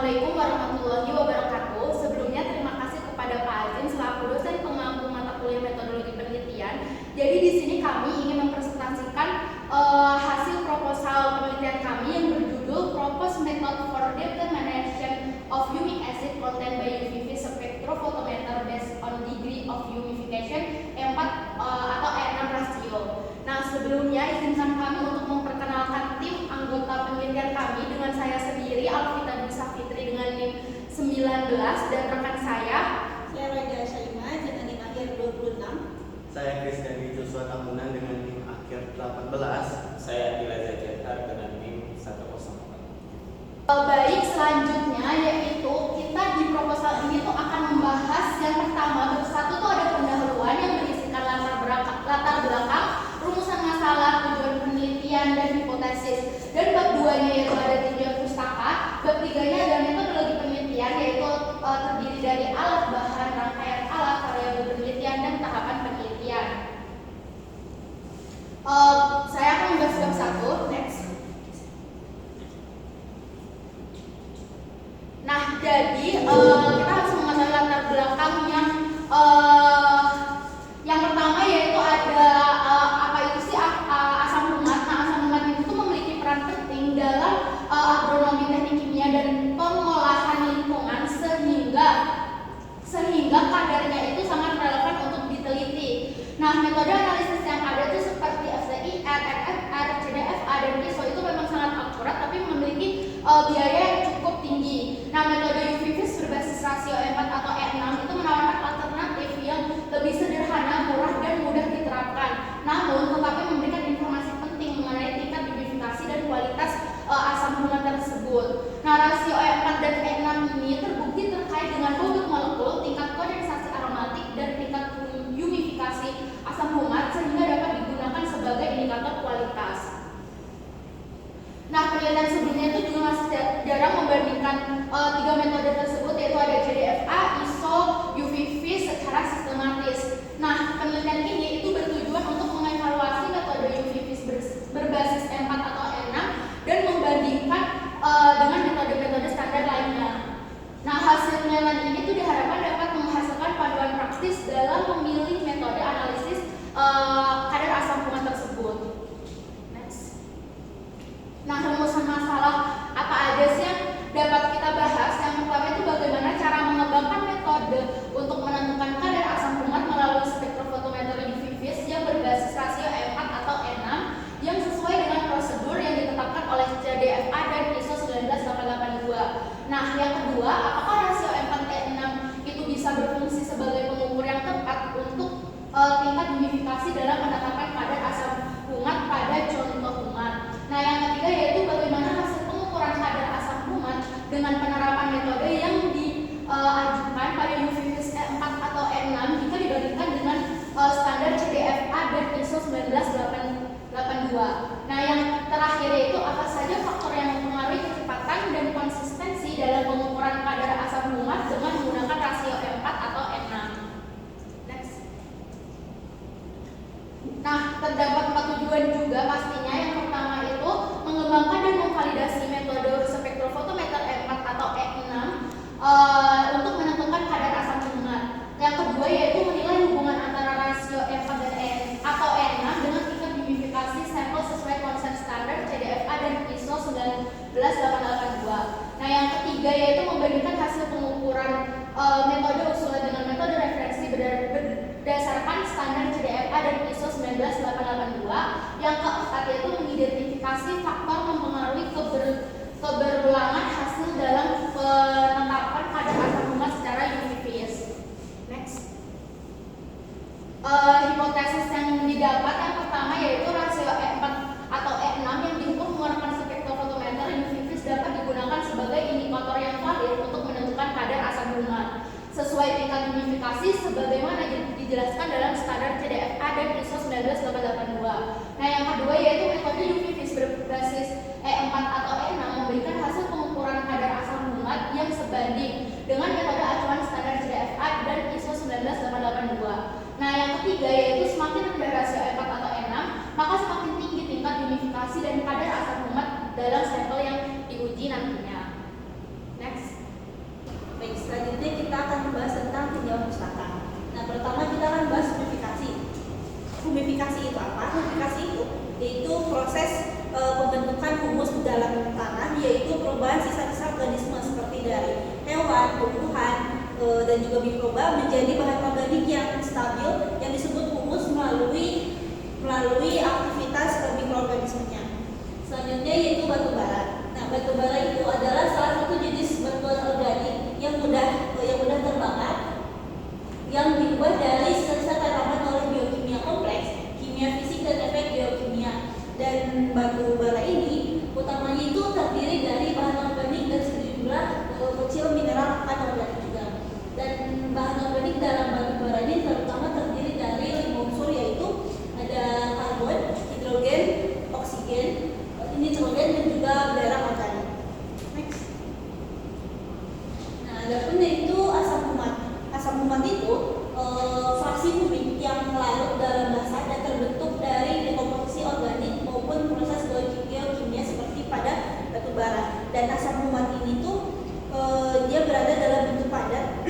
Assalamualaikum warahmatullahi wabarakatuh. Sebelumnya terima kasih kepada Pak Azim selaku dosen pengampu mata kuliah metodologi penelitian. Jadi di sini kami ingin mempresentasikan hasil proposal penelitian kami yang berjudul Proposed Method for Determination of Humic Acid Content by UV Spectrophotometer Based on Degree of Humification E4 atau E6 rasio. Nah, sebelumnya izinkan kami untuk memperkenalkan tim anggota penelitian kami dengan saya sendiri Alvita Dwi Safitri dengan NIM 19 dan rekan saya Raja Syaimah dengan NIM akhir 26. Saya Kristiani Joshua Tamunan dengan NIM akhir 18. Saya Ilaza Jethar dengan NIM 104. Baik, selanjutnya yaitu kita di proposal ini tuh akan membahas yang pertama, satu tuh ada pendahuluan yang berisikan latar belakang, rumusan masalah, tujuan penelitian dan hipotesis. Dan bab 2-nya yaitu ada tinjauan pustaka, bab 3-nya ada metodologi penelitian yaitu terdiri dari alat, bahan, rangkaian alat, variabel penelitian dan tahapan penelitian. Saya akan membahas bab 1. Next. Nah, jadi kita harus mengetahui latar belakangnya. Yang pertama yaitu ada apa itu sih asam humat. Nah, asam humat itu memiliki peran penting dalam agronomi, teknik kimia dan pengolahan lingkungan sehingga kadarnya itu sangat relevan untuk diteliti. Nah, metode analisis yang ada itu seperti FCI, RFR, CDFA dan ISO itu memang sangat akurat tapi memiliki biaya yang cukup tinggi. Nah, metode UV-VIS berbasis rasio E4 atau E6 itu menawarkan alternatif yang lebih sederhana, murah dan mudah diterapkan. Namun, tetapi memberikan informasi penting mengenai tingkat humidifikasi dan kualitas asam humat tersebut. Nah, rasio E4 dan E6 ini terbukti terkait dengan bobot molekul, tingkat kondensasi aromatik dan tingkat humidifikasi asam humat sehingga dapat digunakan sebagai indikator kualitas. Nah, penelitian sebelumnya itu juga masih jarang membandingkan tiga metode tersebut yaitu ada CDFA, ISO, UV-VIS secara sistematis. Nah, penelitian ini itu bertujuan untuk mengevaluasi metode UV-VIS berbasis E4 atau E6 dan membandingkan dengan metode-metode standar lainnya. Nah, hasil penelitian ini tuh diharapkan dapat menghasilkan panduan praktis dalam memilih metode analisis kadar asam humat tersebut. Next. Nah, rumusan masalah apa aja sih yang dapat kita bahas? Yang pertama itu bagaimana cara mengembangkan metode untuk menentukan kadar asam humat melalui spektrofotometer UV-VIS yang berbasis rasio E4 atau E6 yang sesuai dengan prosedur yang ditetapkan oleh CDFA dan ISO 19882. Nah, yang kedua, apakah rasio E4 E6 itu bisa berfungsi sebagai pengukur yang tepat untuk tingkat humidifikasi dalam penetapan kadar asam humat pada contoh humat. Nah, yang ketiga yaitu bagaimana hasil pengukuran kadar asam humat dengan penerapan metode yang diajukan pada UV-VIS E4 atau E6 jika dibandingkan dengan standar CDFA dan ISO 19882. Nah, yang terakhir yaitu apa saja faktor yang mempengaruhi kecepatan dan konsistensi dalam pengukuran kadar asam humat dengan menggunakan rasio E4 atau E6. Next. Nah, terdapat 4 tujuan juga pastinya. Yang pertama itu mengembangkan dan memvalidasi metode spektrofotometer E4 atau E6 untuk menentukan kadar asam humat. Yang kedua yaitu menilai hubungan antara rasio E4 dan atau E6 dengan tingkat humidifikasi sampel sesuai konsep standar CDFA dan ISO 19882. Nah, yang ketiga yaitu membandingkan hasil pengukuran metode usulan dengan metode referensi berdasarkan standar CDFA dan ISO 19882. Yang keempat yaitu mengidentifikasi faktor mempengaruhi keberulangan hasil dalam penetapan kadar asam humat secara UV-VIS. Next. Hipotesis yang didapat yang pertama yaitu rasio E4 atau E6 yang diukur menggunakan spektrofotometer UV-VIS dapat digunakan sebagai indikator yang valid untuk menentukan kadar asam humat sesuai tingkat humidifikasi sebagaimana dijelaskan dalam standar CDFA dan ISO 19882. Nah, yang kedua yaitu metode UV-VIS berbasis E4 atau E6 memberikan hasil pengukuran kadar asam humat yang sebanding dengan metode acuan standar CDFA dan ISO 19882. Nah, yang ketiga yaitu semakin rendah rasio E4 atau E6, maka semakin tinggi tingkat humidifikasi dan kadar asam humat dalam sampel yang diuji nantinya. Next. dan juga mikroba menjadi bahan organik yang stabil yang disebut humus melalui aktivitas mikroorganismenya. Selanjutnya yaitu batu bara. Nah, batu bara itu adalah salah satu jenis batuan organik yang mudah terbakar, yang dibuat dari sisa tanaman oleh biokimia kompleks, kimia fisik dan efek biokimia. Dan batu bara ini utamanya itu terdiri dari bahan organik dan sejumlah kecil mineral anorganik juga. Dan bahan organik dalam batu bara ini terutama terdiri dari 5 unsur, yaitu ada karbon, hidrogen, oksigen, nitrogen dan juga belerang organik. Next. Nah, adapun yaitu asam humat. Asam humat itu fraksi kubik yang larut dalam basa dan terbentuk dari dekomposisi organik maupun proses geokimia seperti pada batu bara. Dan asam humat ini tuh dia berada dalam bentuk padat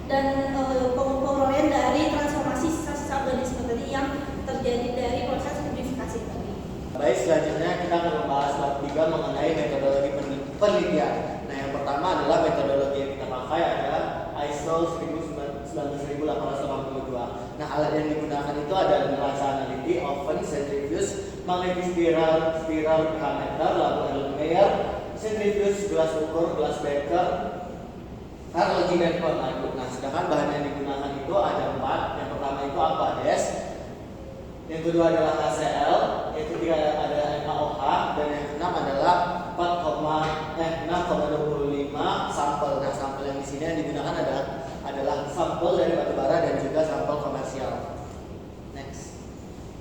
dan penguraian dari transformasi sisa-sisa organisme tadi yang terjadi dari proses purifikasi tadi. Baik, selanjutnya kita akan membahas bab 3 mengenai metodologi penelitian. Nah, yang pertama adalah metodologi yang kita pakai adalah ISO 19882. Nah, alat yang digunakan itu adalah neraca analiti, oven, centrifuge, magnetic spiral pH-meter, lalu Erlenmeyer, centrifuge, gelas ukur, gelas beker, Carlogy dan pengaduk. Nah, sedangkan bahan yang digunakan itu ada 4. Yang pertama itu Aquades, yang kedua adalah HCl, yang ketiga adalah NaOH, dan yang keenam adalah 6,25 sampel. Nah, sampel yang di sini yang digunakan adalah sampel dari batu bara dan juga sampel komersial. Next.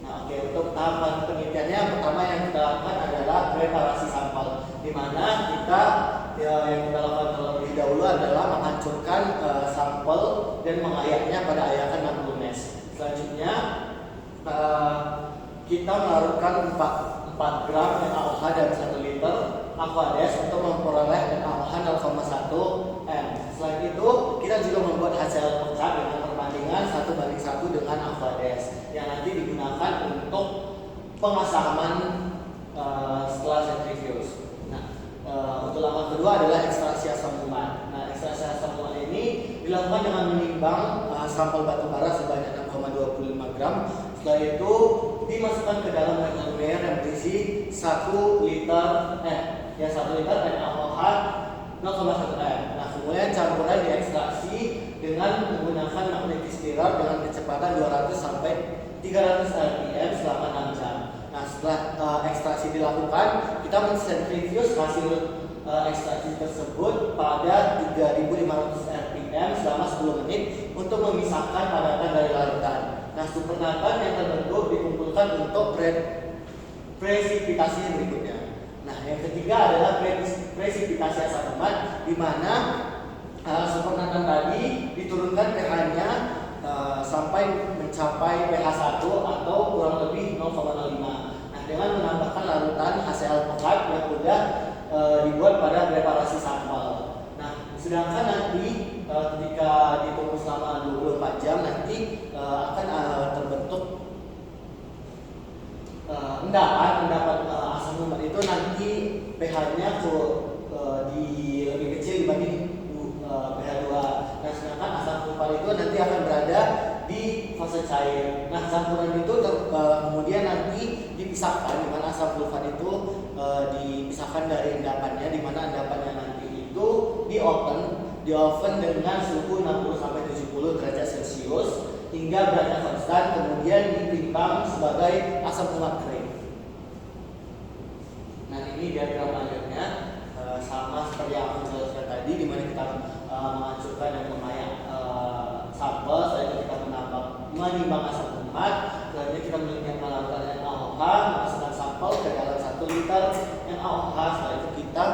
Nah, oke, untuk tahapan penelitiannya pertama yang kita lakukan adalah preparasi sampel, di mana yang kita lakukan terlebih dahulu adalah menghancurkan sampel dan mengayaknya pada ayakan 60 mes. Selanjutnya kita melarutkan 4 gram NaOH dan 1 liter Aquades untuk memperoleh NaOH 0,1 m. Selain itu, kita juga membuat HCl pekat dengan perbandingan 1:1 dengan Aquades yang nanti digunakan untuk pengasaman setelah centrifuge. Nah, untuk langkah kedua adalah ekstraksi asam humat. Nah, ekstraksi asam humat ini dilakukan dengan menimbang sampel batu bara sebanyak 6,25 gram. Setelah itu dimasukkan ke dalam Erlenmeyer yang berisi 1 liter NaOH 0,1 m. Nah, kemudian campuran diekstraksi dengan menggunakan magnetic spiral dengan kecepatan 200 sampai 300 rpm selama 6 jam. Nah, setelah ekstraksi dilakukan, kita mencentrifuge hasil ekstraksi tersebut pada 3500 rpm selama 10 menit untuk memisahkan padatan dari larutan. Nah, supernatan yang terbentuk dikumpulkan untuk presipitasi berikutnya. Nah, yang ketiga adalah presipitasi asam humat, di mana supernatan tadi diturunkan pH-nya sampai mencapai pH 1 atau kurang lebih 0,05. Nah, dengan menambahkan larutan HCl pekat yang sudah dibuat pada preparasi sampel. Nah, sedangkan nanti ketika ditunggu selama 24 jam nanti akan terbentuk endapan asam humat itu nanti pH-nya lebih kecil dibanding pH 2. Nah, sedangkan asam sulfat itu nanti akan berada di fase cair. Nah, campuran itu kemudian nanti dipisahkan, di mana asam sulfat itu dipisahkan dari endapannya, di mana endapannya nanti itu di oven dengan suhu 60-70 derajat Celcius hingga beratnya konstan, kemudian ditimbang sebagai asam humat kering. Nah, ini diagram lanjutnya sama seperti yang aku jelaskan tadi, di mana kita menghancurkan dan mengayak sampel. Setelah itu kita menimbang asam humat. Selanjutnya kita menyiapkan larutan NaOH, memasukkan sampel ke dalam 1 liter NaOH. Setelah itu kita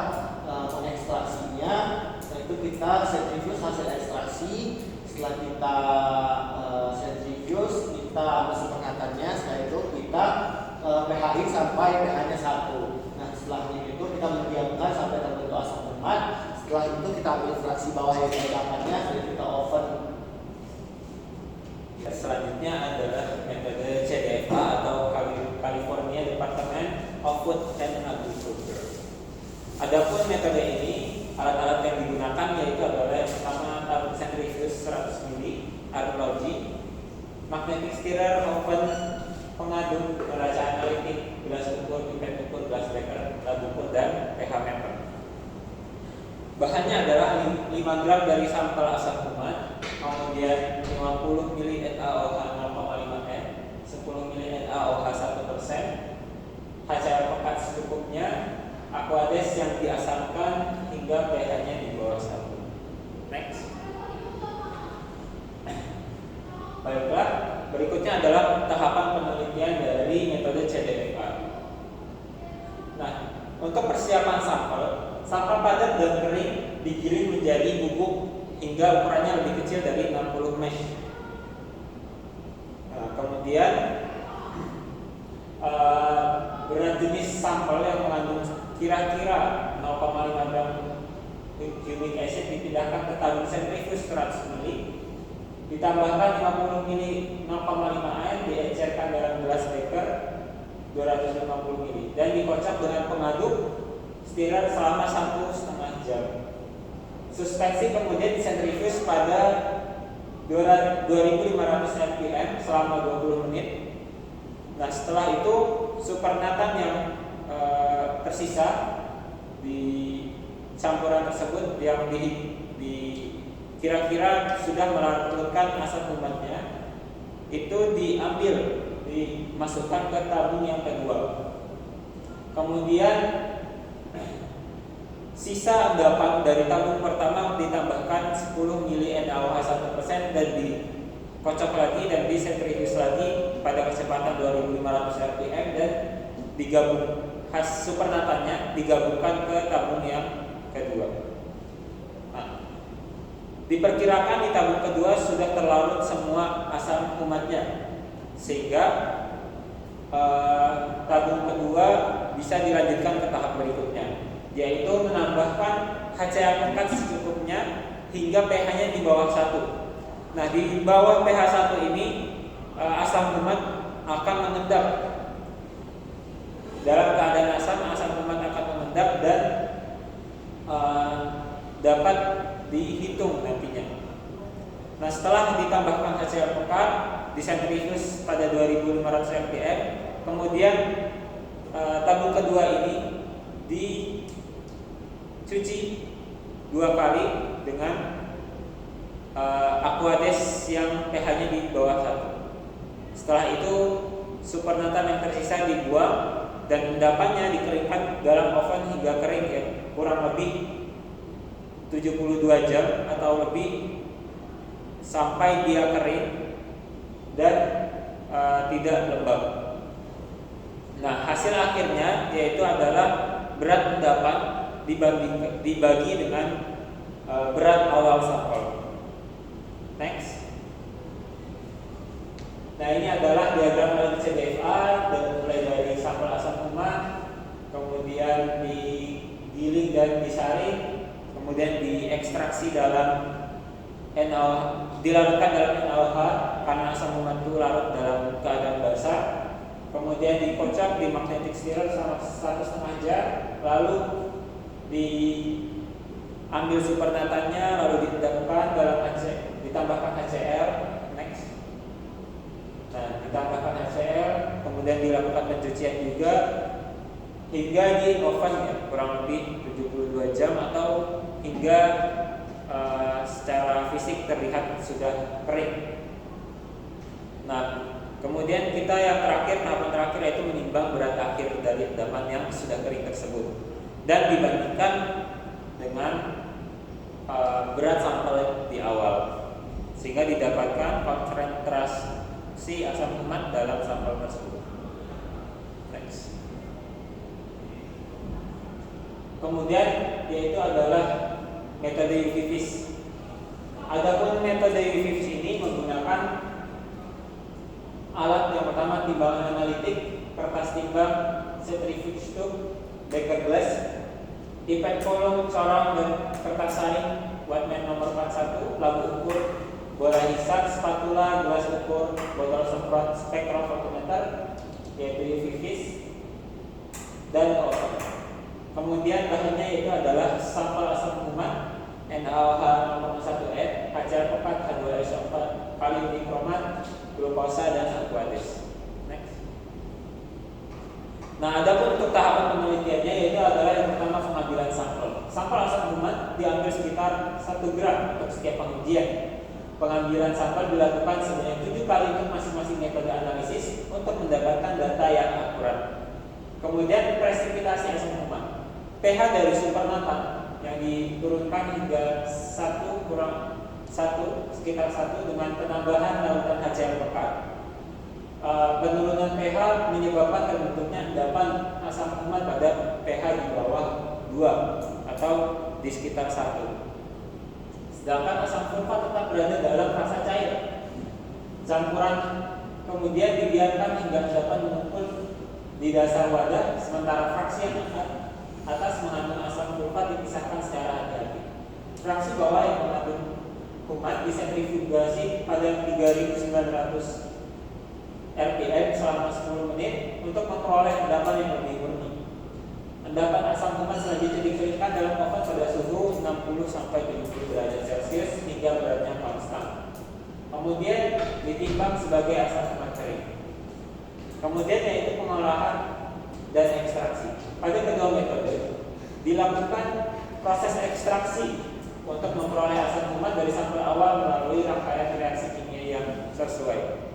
mengekstraksinya. Setelah itu kita centrifuge hasil ekstraksi. Setelah kita centrifuge, kita ambil supernatannya. Setelah itu kita pH-in sampai pH-nya 1. Nah, setelah itu kita mendiamkan sampai terbentuk asam humat. Setelah itu kita ambil fraksi bawah yang endapannya, setelah kita oven. Selanjutnya adalah metode CDFA atau California Department of Food and Agriculture. Adapun metode ini alat-alat yang digunakan yaitu adalah yang pertama tabung centrifuge 100 mili, arloji, magnetic stirrer, oven, pengaduk, neraca analitik, gelas ukur, pipet ukur, gelas beker, tab ukur, dan pH meter. Bahannya adalah 5 gram dari sampel asam kumat, kemudian 50 mili NaOH 0,5 N, 10 mili NaOH 1%, HCl pekat secukupnya, Aquades yang diasamkan hingga pH-nya di bawah 1. Next. Baiklah, berikutnya adalah tahapan penelitian dari metode CDFA. Nah, untuk persiapan sampel padat dan kering digiling menjadi bubuk hingga ukurannya lebih kecil dari 60 mesh. Nah, kemudian berat jenis sampel yang mengandung kira-kira 0,5 gram cubic acid dipindahkan ke tabung sentrifuge 100 mili, ditambahkan 50 mili 0,5 air, diencerkan dalam gelas beker 250 mili dan dikocok dengan pengaduk stirrer selama 1,5 jam. Suspensi kemudian disentrifuge pada 2500 rpm selama 20 menit. Nah, setelah itu Supernatant yang tersisa di campuran tersebut yang kira-kira sudah melarutkan asam kumatnya itu diambil, dimasukkan ke tabung yang kedua. Kemudian sisa endapan dari tabung pertama ditambahkan 10 mili NaOH 1% dan dikocok lagi dan disentrifuge lagi pada kecepatan 2500 rpm dan digabung supernatannya digabungkan ke tabung yang kedua. Nah, diperkirakan di tabung kedua sudah terlarut semua asam kumatnya sehingga tabung kedua bisa dilanjutkan ke tahap berikutnya, yaitu menambahkan HCl pekat secukupnya hingga pH-nya di bawah 1. Nah, di bawah pH 1 ini asam kumat akan mengendap. Dalam keadaan asam kumat akan mengendap dan dapat dihitung nantinya. Nah, setelah ditambahkan HCl pekat, disentrifuge pada 2500 rpm, kemudian tabung kedua ini dicuci 2 kali dengan Aquades yang pH-nya di bawah 1. Setelah itu Supernatant yang tersisa dibuang dan endapannya dikeringkan dalam oven hingga kering, ya, kurang lebih 72 jam atau lebih sampai dia kering dan tidak lembab. Nah, hasil akhirnya yaitu adalah berat endapan dibagi dengan berat awal sampel. Next. Nah, ini adalah diagram dari CDFA dan mulai dari sampel asam kumat, kemudian digiling dan disaring, kemudian diekstraksi dalam dilarutkan dalam NaOH karena asam kumat itu larut dalam keadaan basah, kemudian dikocok di magnetic stirrer selama 1,5 jam, lalu diambil supernatannya, lalu diendapkan dalam ditambahkan HCl. Next. Nah, ditambahkan HCl, kemudian dilakukan pencucian juga hingga di oven, ya, kurang lebih 72 jam atau hingga secara fisik terlihat sudah kering. Nah, kemudian kita yang terakhir, tahapan terakhir yaitu menimbang berat akhir dari endapan yang sudah kering tersebut dan dibandingkan dengan berat sampel di awal sehingga didapatkan konsentrasi asam kumat dalam sampel tersebut. Next. Kemudian yaitu adalah metode UV-Vis. Adapun metode UV-Vis ini menggunakan alat yang pertama timbangan analitik, kertas timbang, centrifuge tube, beker glass, pipet volume, corong dan kertas saring, Wattman nomor 41, lampu ukur, bola hisap, spatula, gelas ukur, botol semprot, spektrofotometer, yaitu UV-Vis, dan oven. Kemudian bahannya itu adalah sampel asam NaOH 0,1N, HCl4, H2SO4, kalium dikromat, glukosa dan aqueous. Next. Nah, adapun untuk tahapan penelitiannya yaitu adalah yang pertama pengambilan sampel. Sampel asam umat diambil sekitar 1 gram untuk setiap pengujian. Pengambilan sampel dilakukan sebanyak 7 kali untuk masing-masing metode analisis untuk mendapatkan data yang akurat. Kemudian presipitasi asam umat. pH dari sumber nata yang diturunkan hingga 1 kurang 1 sekitar 1 dengan penambahan lautan HCl pekat. Penurunan pH menyebabkan terbentuknya endapan asam umat pada pH di bawah 2 atau di sekitar 1. Sedangkan asam sulfat tetap berada dalam fase cair. Campuran kemudian dibiarkan hingga endapan mengumpul di dasar wadah, sementara fraksi yang atas mengandung asam sulfat dipisahkan secara hati-hati. Fraksi bawah yang mengandung kumat disentrifugasi pada 3900 rpm selama 10 menit untuk memperoleh endapan yang lebih murni. Endapan asam kumat selanjutnya dikeringkan dalam oven pada suhu 60-70 derajat Celcius hingga beratnya konstan. Kemudian ditimbang sebagai asam kumat kering. Kemudian yaitu pengolahan dan ekstraksi. Pada kedua metode dilakukan proses ekstraksi untuk memperoleh asam kumat dari sampel awal melalui rangkaian reaksi kimia yang sesuai.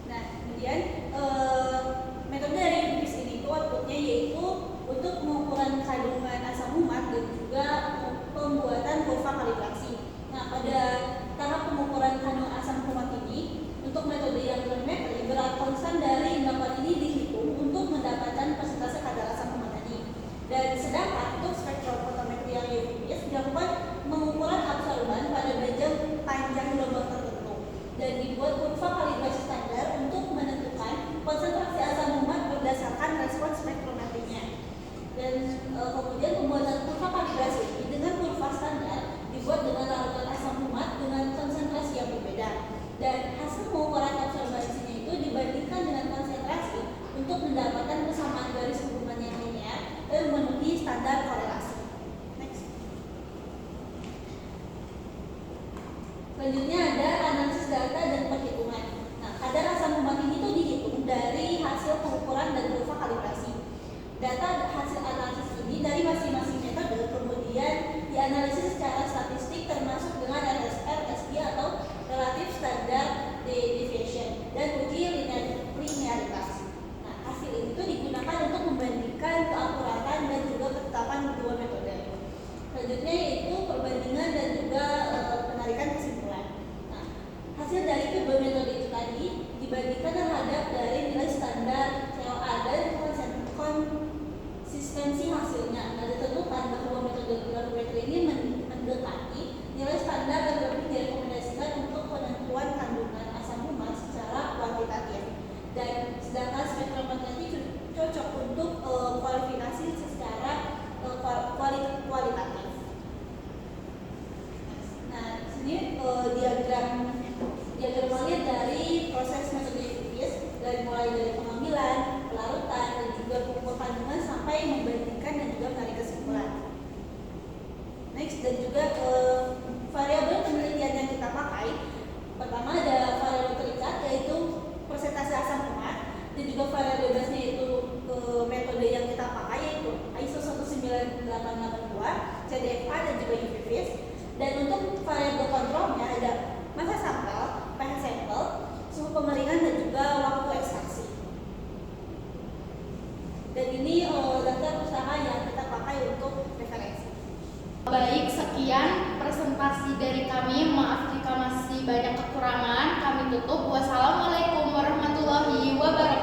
Nah, kemudian metode dari UFIS ini itu outputnya yaitu untuk pengukuran kandungan asam umat dan juga pembuatan kurva kalibrasi. Nah, pada tahap pengukuran kandungan asam umat ini untuk metode yang gravimetri berat konstan dari endapan ini dihitung untuk mendapatkan persentase kadar asam umat tadi. Dan sedangkan untuk spektrofotometri yang UFIS dilakukan pengukuran absorban pada panjang gelombang tertentu dan dibuat kurva kalibrasi standar untuk menentukan konsentrasi asam umat berdasarkan respon spektrometrinya. Dan kemudian pembuatan kurva kalibrasi ini dengan kurva standar dibuat dengan larutan asam umat dengan konsentrasi yang berbeda. Dan hasil pengukuran absorbansinya itu dibandingkan dengan konsentrasi untuk mendapatkan persamaan garis hubungan yang linear dan memenuhi standar korelasi. Next. Selanjutnya ada analisis data dan perhitungan. Nah, kadar asam umat ini tuh dihitung dari hasil pengukuran dan kurva kalibrasi. Data hasil analisis ini dari masing-masing metode kemudian dianalisis secara statistik termasuk dengan RSI atau relative standard deviation dan uji linearitas. Nah, hasil ini tuh digunakan untuk membandingkan keakuratan dan juga ketetapan kedua metode. Selanjutnya yaitu perbandingan dan juga penarikan kesimpulan. Nah, hasil dari kedua metode itu tadi dibandingkan terhadap dari nilai standar COA dan konsistensi hasilnya. Nah, ditentukan bahwa metode gravimetri ini mendekati nilai standar dan lebih direkomendasikan untuk penentuan kandungan asam umat secara kuantitatif. Dan sedangkan spektrometri cocok untuk kualifikasi secara kualitatif. Nah, sini diagram alir dari proses metode UFIS mulai dari pengambilan, pelarutan, dan juga pengukur kandungan sampai membandingkan dan juga menarik kesimpulan. Next, dan juga variabel penelitian yang kita pakai. Pertama ada variabel terikat yaitu persentase asam umat, dan juga variabel bebasnya yaitu metode yang kita pakai yaitu ISO 19882, CDFA dan juga UFIS. Dan untuk variabel kontrolnya ada massa sampel, pH sampel, suhu pengeringan dan juga waktu ekstraksi. Dan ini daftar usaha yang kita pakai untuk referensi. Baik, sekian presentasi dari kami. Maaf jika masih banyak kekurangan. Kami tutup. Wassalamualaikum warahmatullahi wabarakatuh.